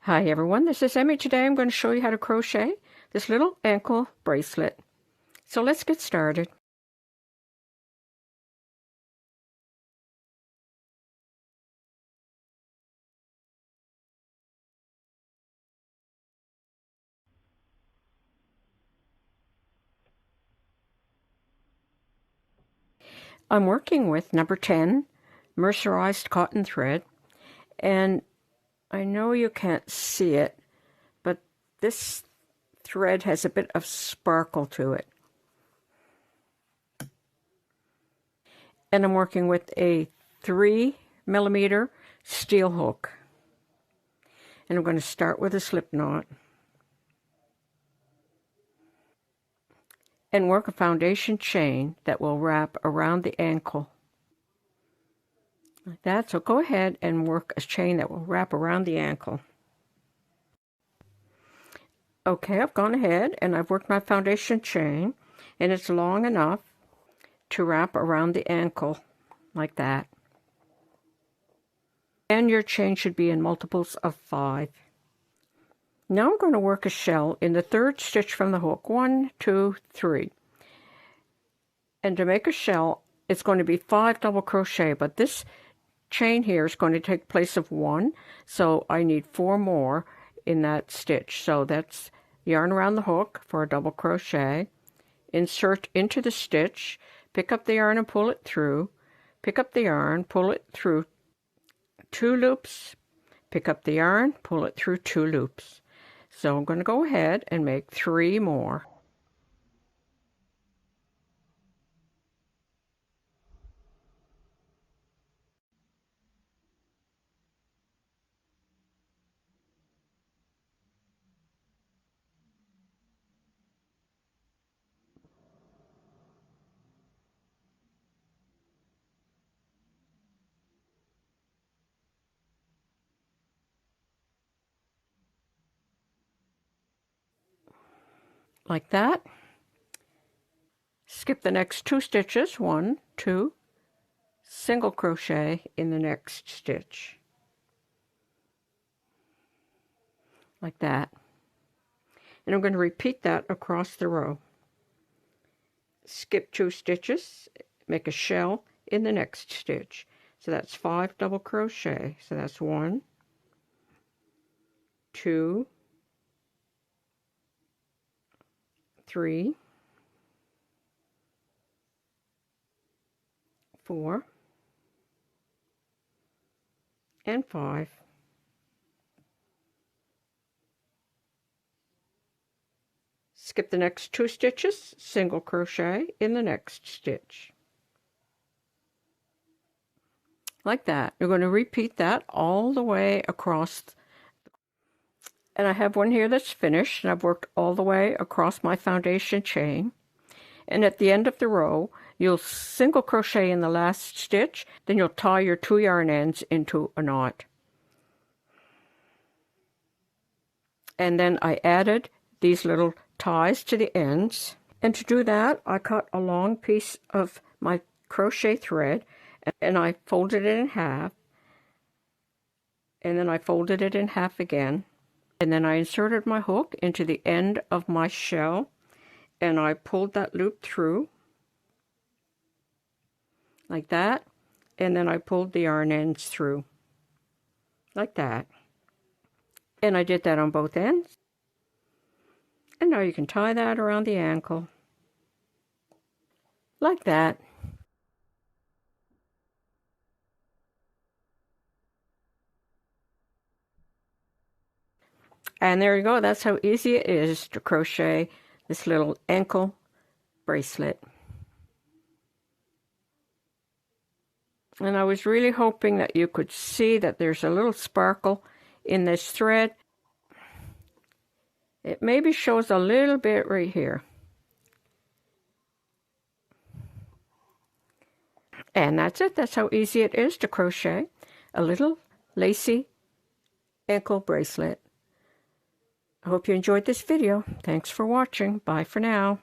Hi everyone, this is Emmy. Today I'm going to show you how to crochet this little ankle bracelet. So let's get started. I'm working with number 10 mercerized cotton thread, and I know you can't see it, but this thread has a bit of sparkle to it. And I'm working with a 3mm steel hook. And I'm going to start with a slip knot and work a foundation chain that will wrap around the ankle. Like that. So go ahead and work a chain that will wrap around the ankle. Okay, I've gone ahead and I've worked my foundation chain, and it's long enough to wrap around the ankle like that. And your chain should be in multiples of 5. Now I'm going to work a shell in the 3rd stitch from the hook. 1, 2, 3. And to make a shell, it's going to be 5 double crochet, but this chain here is going to take place of 1, so I need 4 more in that stitch. So that's yarn around the hook for a double crochet, insert into the stitch, pick up the yarn and pull it through, pick up the yarn, pull it through 2 loops, pick up the yarn, pull it through 2 loops. So I'm going to go ahead and make 3 more. Like that. Skip the next 2 stitches, 1, 2, single crochet in the next stitch. Like that. And I'm going to repeat that across the row. Skip 2 stitches, make a shell in the next stitch. So that's 5 double crochet. So that's 1, 2, 3, 4, and 5. Skip the next 2 stitches, single crochet in the next stitch. Like that. You're going to repeat that all the way across. And I have one here that's finished, and I've worked all the way across my foundation chain. And at the end of the row, you'll single crochet in the last stitch, then you'll tie your 2 yarn ends into a knot. And then I added these little ties to the ends. And to do that, I cut a long piece of my crochet thread, and I folded it in half. And then I folded it in half again. And then I inserted my hook into the end of my shell, and I pulled that loop through like that, and then I pulled the yarn ends through like that. And I did that on both ends. And now you can tie that around the ankle like that. And there you go. That's how easy it is to crochet this little ankle bracelet. And I was really hoping that you could see that there's a little sparkle in this thread. It maybe shows a little bit right here. And that's it. That's how easy it is to crochet a little lacy ankle bracelet. I hope you enjoyed this video. Thanks for watching. Bye for now.